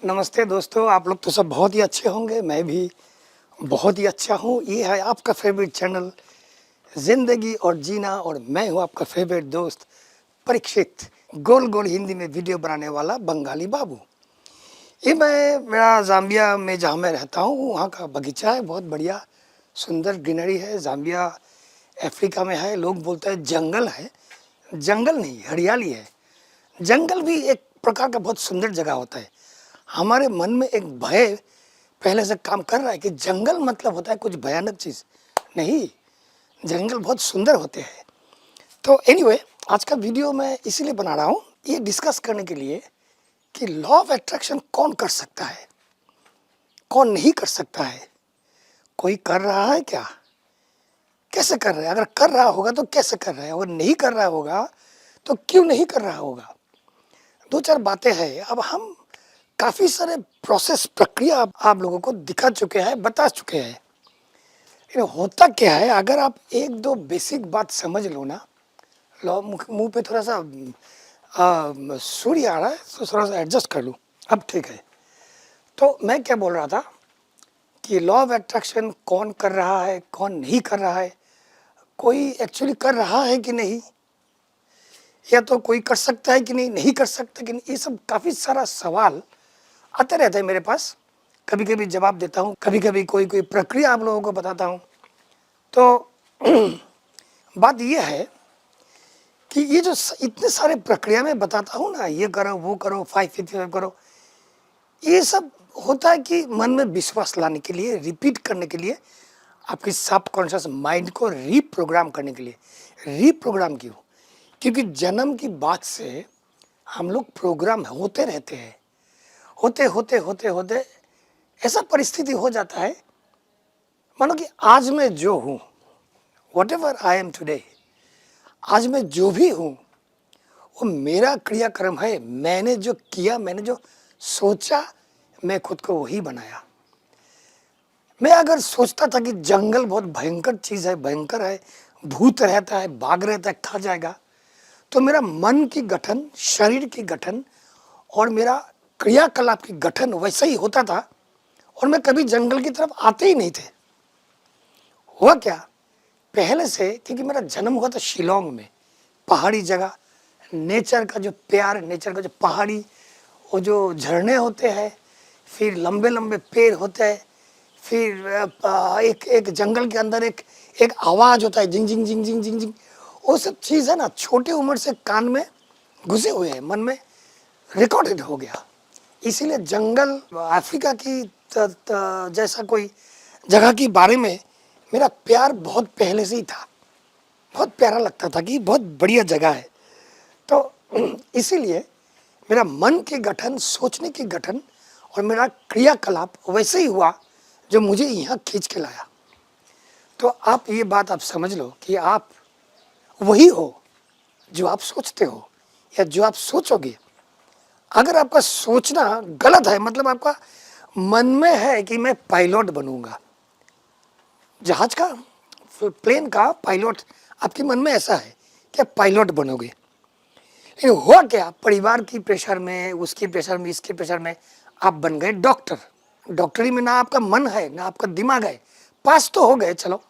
नमस्ते दोस्तों, आप लोग तो सब बहुत ही अच्छे होंगे। मैं भी बहुत ही अच्छा हूँ। ये है आपका फेवरेट चैनल ज़िंदगी और जीना, और मैं हूँ आपका फेवरेट दोस्त परीक्षित, गोल गोल हिंदी में वीडियो बनाने वाला बंगाली बाबू। ये मेरा ज़ाम्बिया में जहाँ मैं रहता हूँ वहाँ का बगीचा है, बहुत बढ़िया सुंदर ग्रीनरी है। ज़ाम्बिया अफ्रीका में है। लोग बोलते हैं जंगल है, जंगल नहीं, हरियाली है। जंगल भी एक प्रकार का बहुत सुंदर जगह होता है। हमारे मन में एक भय पहले से काम कर रहा है कि जंगल मतलब होता है कुछ भयानक चीज़। नहीं, जंगल बहुत सुंदर होते हैं। तो एनीवे, आज का वीडियो मैं इसीलिए बना रहा हूँ, ये डिस्कस करने के लिए कि लॉ ऑफ अट्रैक्शन कौन कर सकता है, कौन नहीं कर सकता है। कोई कर रहा है क्या, कैसे कर रहा है, अगर कर रहा होगा तो कैसे कर रहा है, अगर नहीं कर रहा होगा तो क्यों नहीं कर रहा होगा। दो चार बातें हैं। अब हम काफ़ी सारे प्रोसेस, प्रक्रिया आप लोगों को दिखा चुके हैं, बता चुके हैं। लेकिन होता क्या है, अगर आप एक दो बेसिक बात समझ लो ना, लो मुंह पे थोड़ा सा सूर्य आ रहा है तो थोड़ा सा एडजस्ट कर लूँ, अब ठीक है। तो मैं क्या बोल रहा था कि लॉ ऑफ अट्रैक्शन कौन कर रहा है, कौन नहीं कर रहा है, कोई एक्चुअली कर रहा है कि नहीं, या तो कोई कर सकता है कि नहीं, नहीं कर सकता कि नहीं, ये सब काफ़ी सारा सवाल आते रहते हैं मेरे पास। कभी कभी जवाब देता हूँ, कभी कभी कोई कोई प्रक्रिया आप लोगों को बताता हूँ। तो बात यह है कि ये जो इतने सारे प्रक्रिया में बताता हूँ ना, ये करो वो करो 555 करो, ये सब होता है कि मन में विश्वास लाने के लिए, रिपीट करने के लिए, आपकी सबकॉन्शियस माइंड को रीप्रोग्राम करने के लिए। रीप्रोग्राम क्यों? क्योंकि जन्म की बात से हम लोग प्रोग्राम होते रहते हैं। होते होते होते होते ऐसा परिस्थिति हो जाता है, मानो कि आज मैं जो हूँ, what ever I am today, आज मैं जो भी हूँ वो मेरा क्रियाक्रम है। मैंने जो किया, मैंने जो सोचा, मैं खुद को वही बनाया। मैं अगर सोचता था कि जंगल बहुत भयंकर चीज़ है, भयंकर है, भूत रहता है, बाघ रहता है, खा जाएगा, तो मेरा मन की गठन, शरीर की गठन और मेरा क्रियाकलाप की गठन वैसा ही होता था, और मैं कभी जंगल की तरफ आते ही नहीं थे। हुआ क्या, पहले से, क्योंकि मेरा जन्म हुआ था शिलोंग में, पहाड़ी जगह, नेचर का जो प्यार, नेचर का जो पहाड़ी, वो जो झरने होते हैं, फिर लंबे लंबे पेड़ होते हैं, फिर एक एक जंगल के अंदर एक एक आवाज़ होता है, जिंग जिंग जिंग जिंग जिंग जिंग। वो सब चीज़ है ना, छोटी उम्र से कान में घुसे हुए हैं, मन में रिकॉर्डेड हो गया। इसीलिए जंगल, अफ्रीका की जैसा कोई जगह के बारे में मेरा प्यार बहुत पहले से ही था। बहुत प्यारा लगता था कि बहुत बढ़िया जगह है। तो इसीलिए मेरा मन के गठन, सोचने की गठन और मेरा क्रियाकलाप वैसे ही हुआ जो मुझे यहाँ खींच के लाया। तो आप ये बात आप समझ लो कि आप वही हो जो आप सोचते हो या जो आप सोचोगे। अगर आपका सोचना गलत है, मतलब आपका मन में है कि मैं पायलट बनूंगा, जहाज का, प्लेन का पायलट, आपके मन में ऐसा है कि आप पायलट बनोगे। लेकिन हुआ क्या, परिवार की प्रेशर में, उसकी प्रेशर में, इसके प्रेशर में आप बन गए डॉक्टर। डॉक्टरी में ना आपका मन है ना आपका दिमाग है। पास तो हो गए चलो,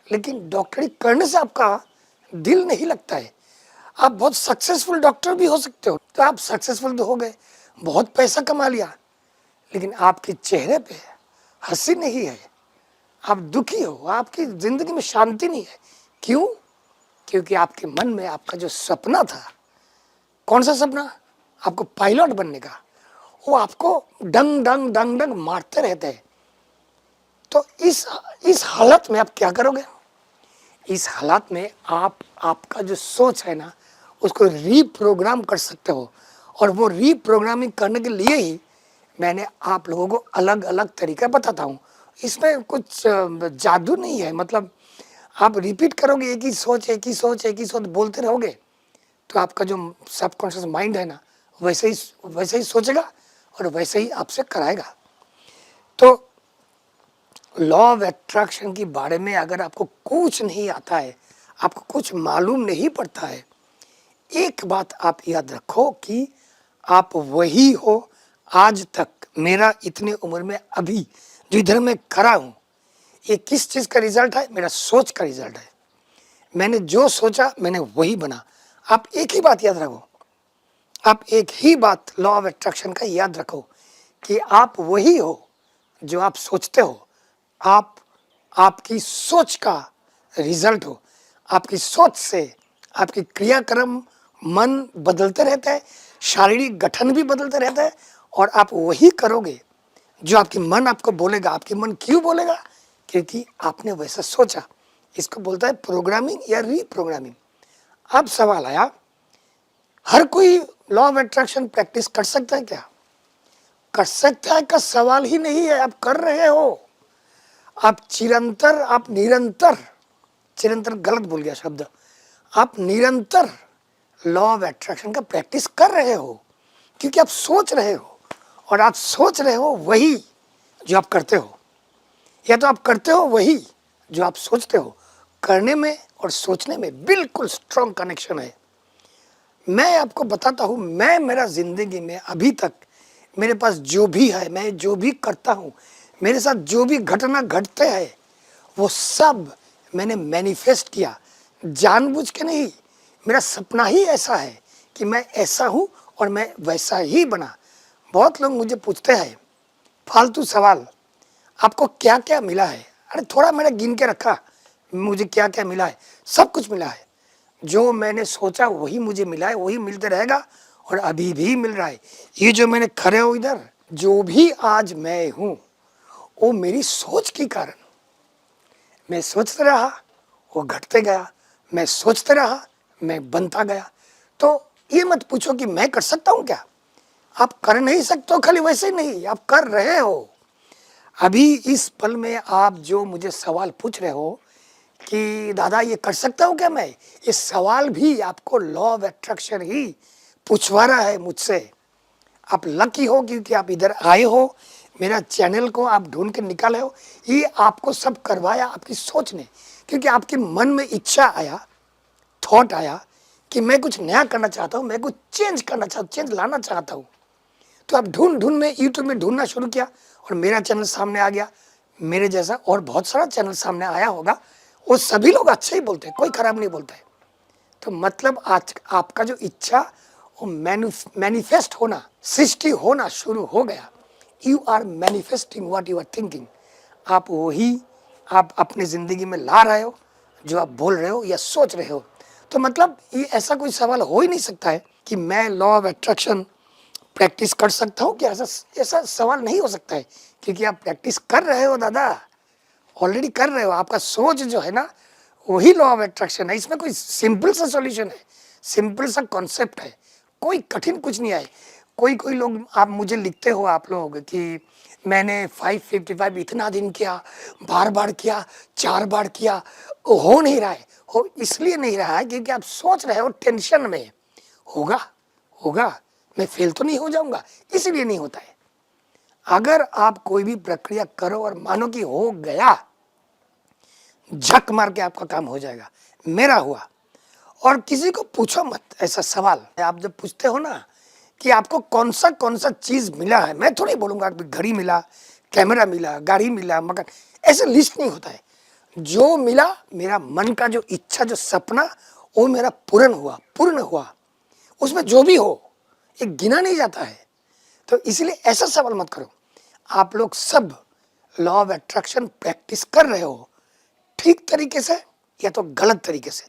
लेकिन डॉक्टरी करने से आपका दिल नहीं लगता है। आप बहुत सक्सेसफुल डॉक्टर भी हो सकते हो, तो आप सक्सेसफुल तो हो गए, बहुत पैसा कमा लिया, लेकिन आपके चेहरे पे हंसी नहीं है, आप दुखी हो, आपकी जिंदगी में शांति नहीं है। क्यों? क्योंकि आपके मन में आपका जो सपना था, कौन सा सपना, आपको पायलट बनने का, वो आपको डंग डंग डंग डंग मारते रहते हैं। तो इस हालत में आप क्या करोगे? इस हालत में आप, आपका जो सोच है ना, उसको रीप्रोग्राम कर सकते हो। और वो रीप्रोग्रामिंग करने के लिए ही मैंने आप लोगों को अलग अलग तरीका बताता हूँ। इसमें कुछ जादू नहीं है। मतलब आप रिपीट करोगे, एक ही सोच, एक ही सोच, एक ही सोच बोलते रहोगे, तो आपका जो सबकॉन्शियस माइंड है ना, वैसे ही सोचेगा और वैसे ही आपसे कराएगा। तो लॉ ऑफ अट्रैक्शन के बारे में अगर आपको कुछ नहीं आता है, आपको कुछ मालूम नहीं पड़ता है, एक बात आप याद रखो कि आप वही हो। आज तक मेरा इतने उम्र में अभी जो इधर मैं खड़ा हूँ, ये किस चीज़ का रिजल्ट है? मेरा सोच का रिजल्ट है। मैंने जो सोचा मैंने वही बना। आप एक ही बात याद रखो, आप एक ही बात लॉ ऑफ अट्रैक्शन का याद रखो कि आप वही हो जो आप सोचते हो। आप आपकी सोच का रिजल्ट हो। आपकी सोच से आपकी क्रियाक्रम मन बदलते रहता है, शारीरिक गठन भी बदलते रहता है, और आप वही करोगे जो आपकी मन आपको बोलेगा। आपकी मन क्यों बोलेगा? क्योंकि आपने वैसा सोचा। इसको बोलता है प्रोग्रामिंग या रीप्रोग्रामिंग। अब सवाल आया, हर कोई लॉ ऑफ अट्रैक्शन प्रैक्टिस कर सकता है क्या? कर सकता है का सवाल ही नहीं है, आप कर रहे हो। आप चिरंतर, आप निरंतर, चिरंतर गलत बोल गया शब्द, आप निरंतर लॉ ऑफ अट्रैक्शन का प्रैक्टिस कर रहे हो, क्योंकि आप सोच रहे हो, और आप सोच रहे हो वही जो आप करते हो, या तो आप करते हो वही जो आप सोचते हो। करने में और सोचने में बिल्कुल स्ट्रॉन्ग कनेक्शन है। मैं आपको बताता हूँ, मैं मेरा ज़िंदगी में अभी तक मेरे पास जो भी है, मैं जो भी करता हूँ, मेरे साथ जो भी घटना घटते हैं, वो सब मैंने मैनिफेस्ट किया, जानबूझ के नहीं। मेरा सपना ही ऐसा है कि मैं ऐसा हूँ और मैं वैसा ही बना। बहुत लोग मुझे पूछते हैं फालतू सवाल, आपको क्या क्या मिला है? अरे थोड़ा मैंने गिन के रखा, मुझे क्या क्या मिला है। सब कुछ मिला है। जो मैंने सोचा वही मुझे मिला है, वही मिलते रहेगा, और अभी भी मिल रहा है। ये जो मैंने खड़े हो इधर, जो भी आज मैं हूँ, वो मेरी सोच के कारण। मैं सोचते रहा, वो घटते गया, मैं सोचते रहा, मैं बनता गया। तो ये मत पूछो कि मैं कर सकता हूँ क्या। आप कर नहीं सकते हो, खाली वैसे ही नहीं, आप कर रहे हो। अभी इस पल में आप जो मुझे सवाल पूछ रहे हो कि दादा ये कर सकता हूँ क्या मैं, ये सवाल भी आपको लॉ ऑफ अट्रैक्शन ही पूछवा रहा है मुझसे। आप लकी हो क्योंकि आप इधर आए हो, मेरा चैनल को आप ढूंढ के निकाले हो। ये आपको सब करवाया आपकी सोच ने, क्योंकि आपके मन में इच्छा आया, थॉट आया कि मैं कुछ नया करना चाहता हूँ, मैं कुछ चेंज करना चाहता हूँ, चेंज लाना चाहता हूँ। तो आप ढूंढ ढूंढ में यूट्यूब में ढूंढना शुरू किया, और मेरा चैनल सामने आ गया। मेरे जैसा और बहुत सारा चैनल सामने आया होगा, वो सभी लोग अच्छे ही बोलते हैं, कोई खराब नहीं बोलता है। तो मतलब आज आपका जो इच्छा वो मैनिफेस्ट होना, सृष्टि होना शुरू हो गया। You are manifesting what you are thinking. आप वही आप अपने ज़िंदगी में ला रहे हो जो आप बोल रहे हो या सोच रहे हो। तो मतलब ये ऐसा कोई सवाल हो ही नहीं सकता है कि मैं लॉ ऑफ अट्रैक्शन प्रैक्टिस कर सकता हूँ क्या। ऐसा सवाल नहीं हो सकता है, क्योंकि आप प्रैक्टिस कर रहे हो दादा, ऑलरेडी कर रहे हो। आपका सोच जो है ना, वही लॉ ऑफ अट्रैक्शन है। इसमें कोई सिंपल सा सॉल्यूशन है, सिंपल सा कॉन्सेप्ट है, कोई कठिन कुछ नहीं है। कोई लोग आप मुझे लिखते हो आप लोग कि मैंने 555 इतना दिन किया, बार बार किया, 4 बार किया, हो नहीं रहा है। हो इसलिए नहीं रहा है क्योंकि आप सोच रहे हो टेंशन में, होगा होगा, मैं फेल तो नहीं हो जाऊंगा, इसलिए नहीं होता है। अगर आप कोई भी प्रक्रिया करो और मानो कि हो गया, झक मार के आपका काम हो जाएगा। मेरा हुआ। और किसी को पूछो मत ऐसा सवाल। आप जब पूछते हो ना कि आपको कौन सा चीज़ मिला है, मैं थोड़ी बोलूँगा कि घड़ी मिला, कैमरा मिला, गाड़ी मिला, मकान, ऐसे लिस्ट नहीं होता है। जो मिला, मेरा मन का जो इच्छा, जो सपना, वो मेरा पूर्ण हुआ। उसमें जो भी हो, ये गिना नहीं जाता है। तो इसलिए ऐसा सवाल मत करो। आप लोग सब लॉ ऑफ अट्रैक्शन प्रैक्टिस कर रहे हो, ठीक तरीके से या तो गलत तरीके से।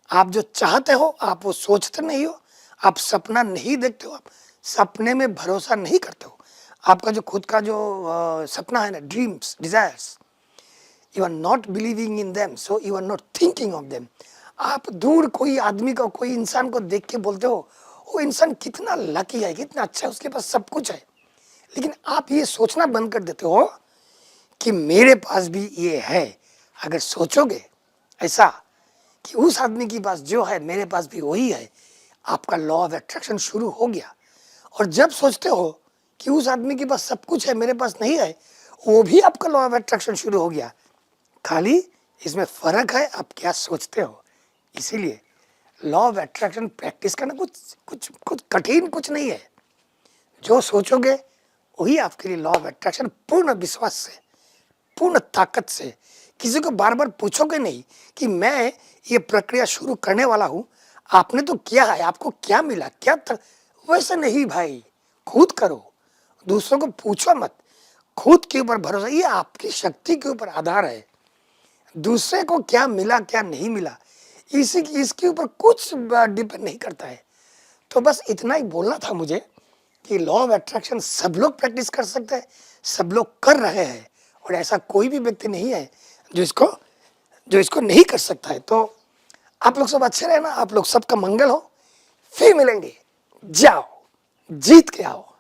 आप जो चाहते हो आप वो सोचते नहीं हो, आप सपना नहीं देखते हो, आप सपने में भरोसा नहीं करते हो। आपका जो खुद का जो सपना है ना, dreams, desires, you are not believing in them, so you are not thinking of them. आप दूर कोई आदमी को, कोई इंसान को देख के बोलते हो वो इंसान कितना लकी है, कितना अच्छा है, उसके पास सब कुछ है। लेकिन आप ये सोचना बंद कर देते हो कि मेरे पास भी ये है। अगर सोचोगे ऐसा कि उस आदमी के पास जो है मेरे पास भी वही है, आपका लॉ ऑफ अट्रैक्शन शुरू हो गया। और जब सोचते हो कि उस आदमी के पास सब कुछ है मेरे पास नहीं है, वो भी आपका लॉ ऑफ अट्रैक्शन शुरू हो गया। खाली इसमें फ़र्क है आप क्या सोचते हो। इसीलिए लॉ ऑफ अट्रैक्शन प्रैक्टिस करना कुछ कठिन कुछ नहीं है। जो सोचोगे वही आपके लिए लॉ ऑफ अट्रैक्शन, पूर्ण विश्वास से, पूर्ण ताकत से। किसी को बार बार पूछोगे नहीं कि मैं ये प्रक्रिया शुरू करने वाला हूं, आपने तो किया है, आपको क्या मिला, क्या वैसे नहीं भाई, खुद करो, दूसरों को पूछो मत, खुद के ऊपर भरोसा, ये आपकी शक्ति के ऊपर आधार है। दूसरे को क्या मिला क्या नहीं मिला इसके ऊपर कुछ डिपेंड नहीं करता है। तो बस इतना ही बोलना था मुझे कि लॉ ऑफ अट्रैक्शन सब लोग प्रैक्टिस कर सकते हैं, सब लोग कर रहे हैं, और ऐसा कोई भी व्यक्ति नहीं है जो इसको नहीं कर सकता है। तो आप लोग सब अच्छे रहना, आप लोग सबका मंगल हो, फिर मिलेंगे। जाओ जीत के आओ।